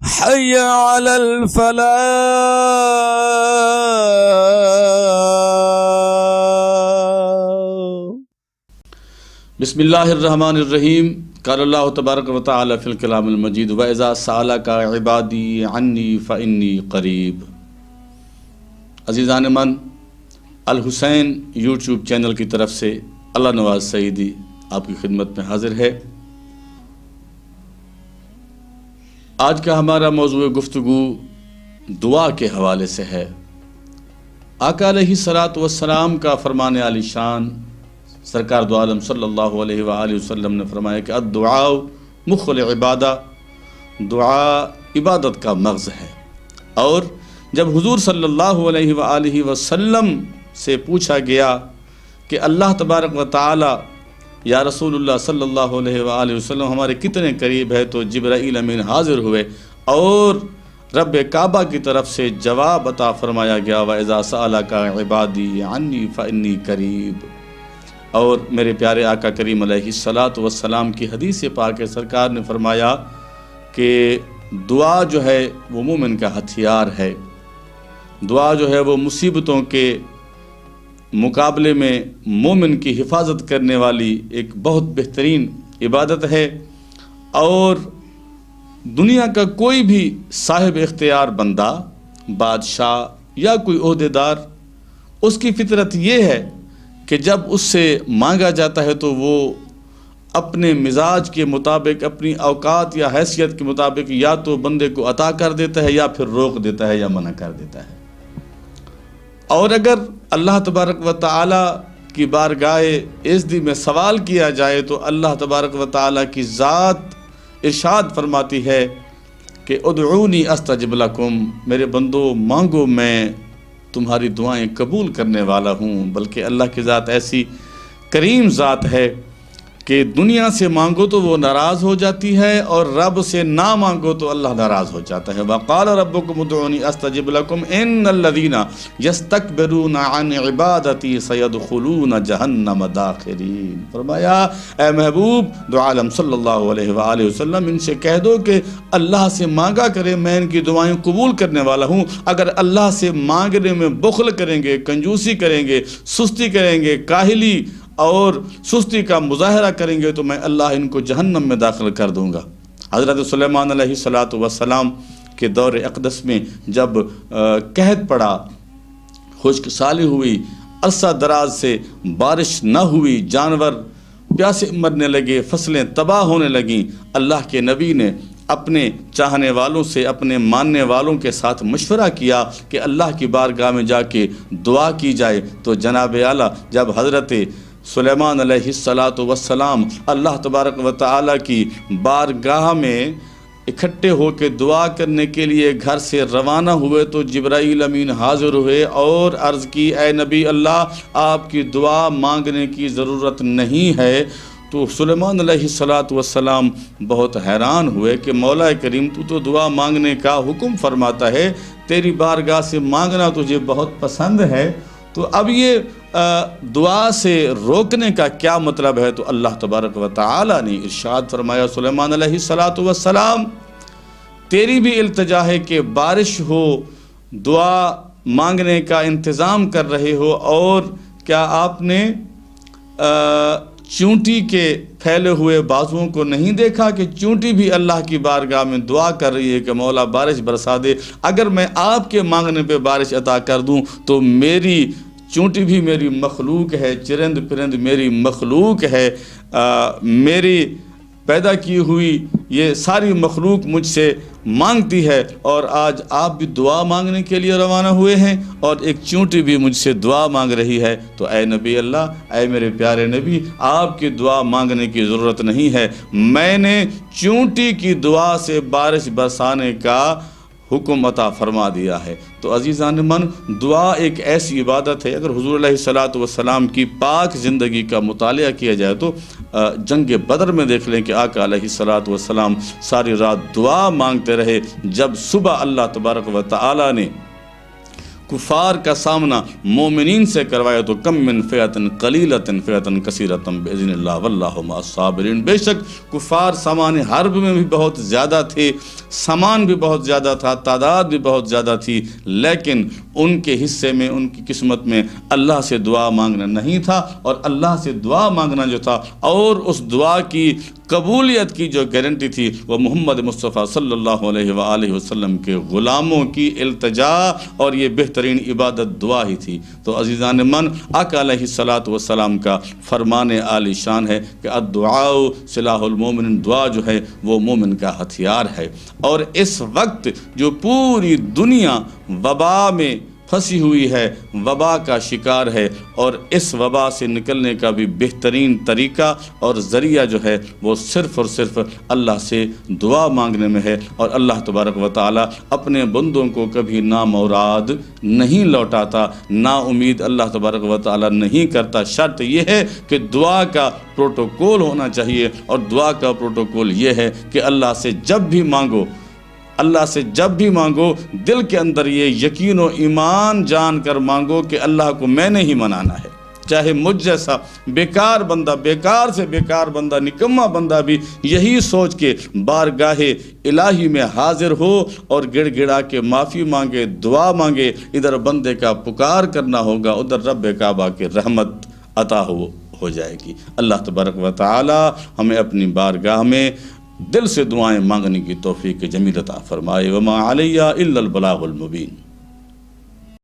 حي على الفلاح. بسم اللہ الرحمن الرحیم. قال اللہ تبارک و تعالی فی الکلام المجید وَإِذَا سَأَلَكَ عِبَادِي عَنِّي فَإِنِّي قریب. عزیزان من، الحسین یوٹیوب چینل کی طرف سے اللہ نواز سعیدی آپ کی خدمت میں حاضر ہے. آج کا ہمارا موضوع گفتگو دعا کے حوالے سے ہے. آقا علیہ الصلاۃ والسلام کا فرمان عالی شان سرکار دو عالم صلی اللہ علیہ وآلہ وسلم نے فرمایا کہ الدعاء مخ العبادہ، دعا عبادت کا مغز ہے. اور جب حضور صلی اللہ علیہ وآلہ وسلم سے پوچھا گیا کہ اللہ تبارک و تعالی یا رسول اللہ صلی اللہ علیہ وآلہ وسلم ہمارے کتنے قریب ہے، تو جبرائیل امین حاضر ہوئے اور رب کعبہ کی طرف سے جواب عطا فرمایا گیا وَإِذَا سَأَلَكَ عِبَادِي عَنِّي فَإِنِّي قریب. اور میرے پیارے آقا کریم علیہ الصلاۃ والسلام کی حدیث پاک سرکار نے فرمایا کہ دعا جو ہے وہ مومن کا ہتھیار ہے. دعا جو ہے وہ مصیبتوں کے مقابلے میں مومن کی حفاظت کرنے والی ایک بہت بہترین عبادت ہے. اور دنیا کا کوئی بھی صاحب اختیار بندہ، بادشاہ یا کوئی عہدیدار، اس کی فطرت یہ ہے کہ جب اس سے مانگا جاتا ہے تو وہ اپنے مزاج کے مطابق، اپنی اوقات یا حیثیت کے مطابق یا تو بندے کو عطا کر دیتا ہے یا پھر روک دیتا ہے یا منع کر دیتا ہے. اور اگر اللہ تبارک و تعالی کی بارگاہ عزت میں سوال کیا جائے تو اللہ تبارک و تعالی کی ذات ارشاد فرماتی ہے کہ ادعونی استجب لکم، میرے بندو مانگو میں تمہاری دعائیں قبول کرنے والا ہوں. بلکہ اللہ کی ذات ایسی کریم ذات ہے کہ دنیا سے مانگو تو وہ ناراض ہو جاتی ہے اور رب سے نہ مانگو تو اللہ ناراض ہو جاتا ہے. وَقَالَ رَبُّكُمُ ادْعُونِي أَسْتَجِبْ لَكُمْ إِنَّ الَّذِينَ يَسْتَكْبِرُونَ عَنْ عِبَادَتِي سَيَدْخُلُونَ جَهَنَّمَ دَاخِرِينَ. فرمایا اے محبوب دو عالم صلی اللہ علیہ وآلہ وسلم، ان سے کہہ دو کہ اللہ سے مانگا کرے، میں ان کی دعائیں قبول کرنے والا ہوں. اگر اللہ سے مانگنے میں بخل کریں گے، کنجوسی کریں گے، سستی کریں گے، کاہلی اور سستی کا مظاہرہ کریں گے تو میں اللہ ان کو جہنم میں داخل کر دوں گا. حضرت سلیمان علیہ الصلاۃ والسلام کے دور اقدس میں جب قحط پڑا، خشک سالی ہوئی، عرصہ دراز سے بارش نہ ہوئی، جانور پیاسے مرنے لگے، فصلیں تباہ ہونے لگیں، اللہ کے نبی نے اپنے چاہنے والوں سے، اپنے ماننے والوں کے ساتھ مشورہ کیا کہ اللہ کی بارگاہ میں جا کے دعا کی جائے. تو جناب اعلیٰ جب حضرت سلیمان علیہ الصلاۃ والسلام اللہ تبارک و تعالی کی بارگاہ میں اکٹھے ہو کے دعا کرنے کے لیے گھر سے روانہ ہوئے تو جبرائیل امین حاضر ہوئے اور عرض کی اے نبی اللہ، آپ کی دعا مانگنے کی ضرورت نہیں ہے. تو سلیمان علیہ الصلاۃ والسلام بہت حیران ہوئے کہ مولا کریم تو دعا مانگنے کا حکم فرماتا ہے، تیری بارگاہ سے مانگنا تجھے بہت پسند ہے، تو اب یہ دعا سے روکنے کا کیا مطلب ہے؟ تو اللہ تبارک و تعالی نے ارشاد فرمایا سلیمان علیہ الصلاۃ والسلام، تیری بھی التجا ہے کہ بارش ہو، دعا مانگنے کا انتظام کر رہے ہو، اور کیا آپ نے چونٹی کے پھیلے ہوئے بازوؤں کو نہیں دیکھا کہ چونٹی بھی اللہ کی بارگاہ میں دعا کر رہی ہے کہ مولا بارش برسا دے. اگر میں آپ کے مانگنے پہ بارش عطا کر دوں تو میری چونٹی بھی میری مخلوق ہے، چرند پرند میری مخلوق ہے، میری پیدا کی ہوئی یہ ساری مخلوق مجھ سے مانگتی ہے، اور آج آپ بھی دعا مانگنے کے لیے روانہ ہوئے ہیں اور ایک چونٹی بھی مجھ سے دعا مانگ رہی ہے. تو اے نبی اللہ، اے میرے پیارے نبی، آپ کی دعا مانگنے کی ضرورت نہیں ہے، میں نے چونٹی کی دعا سے بارش برسانے کا حکم عطا فرما دیا ہے. تو عزیزان من، دعا ایک ایسی عبادت ہے، اگر حضور علیہ الصلاۃ والسلام کی پاک زندگی کا مطالعہ کیا جائے تو جنگ بدر میں دیکھ لیں کہ آقا علیہ الصلاۃ والسلام ساری رات دعا مانگتے رہے. جب صبح اللہ تبارک و تعالی نے کفار کا سامنا مومنین سے کروائے تو کم من فئۃ قلیلۃ فئۃ کثیرۃ باذن اللہ واللہ مع الصابرین، بے شک کفار سامان حرب میں بھی بہت زیادہ تھے، سامان بھی بہت زیادہ تھا، تعداد بھی بہت زیادہ تھی، لیکن ان کے حصے میں، ان کی قسمت میں اللہ سے دعا مانگنا نہیں تھا، اور اللہ سے دعا مانگنا جو تھا اور اس دعا کی قبولیت کی جو گارنٹی تھی وہ محمد مصطفیٰ صلی اللہ علیہ وآلہ وسلم کے غلاموں کی التجا اور یہ بہترین عبادت دعا ہی تھی۔ تو عزیزان من، آقا علیہ الصلاۃ والسلام کا فرمان عالی شان ہے کہ الدعاء سلاح المومن، دعا جو ہے وہ مومن کا ہتھیار ہے۔ اور اس وقت جو پوری دنیا وبا میں پھنسی ہوئی ہے، وبا کا شکار ہے، اور اس وبا سے نکلنے کا بھی بہترین طریقہ اور ذریعہ جو ہے وہ صرف اور صرف اللہ سے دعا مانگنے میں ہے، اور اللہ تبارک و تعالی اپنے بندوں کو کبھی نامراد نہیں لوٹاتا، نا امید اللہ تبارک و تعالی نہیں کرتا۔ شرط یہ ہے کہ دعا کا پروٹوکول ہونا چاہیے، اور دعا کا پروٹوکول یہ ہے کہ اللہ سے جب بھی مانگو، اللہ سے جب بھی مانگو دل کے اندر یہ یقین و ایمان جان کر مانگو کہ اللہ کو میں نے ہی منانا ہے، چاہے مجھ جیسا بیکار بندہ، بیکار سے بیکار بندہ، نکما بندہ بھی یہی سوچ کے بارگاہ الہی میں حاضر ہو اور گڑ گڑا کے معافی مانگے، دعا مانگے۔ ادھر بندے کا پکار کرنا ہوگا، ادھر رب کعبہ کی رحمت عطا ہو جائے گی۔ اللہ تبارک و تعالی ہمیں اپنی بارگاہ میں دل سے دعائیں مانگنے کی توفیق جمیل عطا فرمائے۔ وما علیہ الا البلاغ المبین۔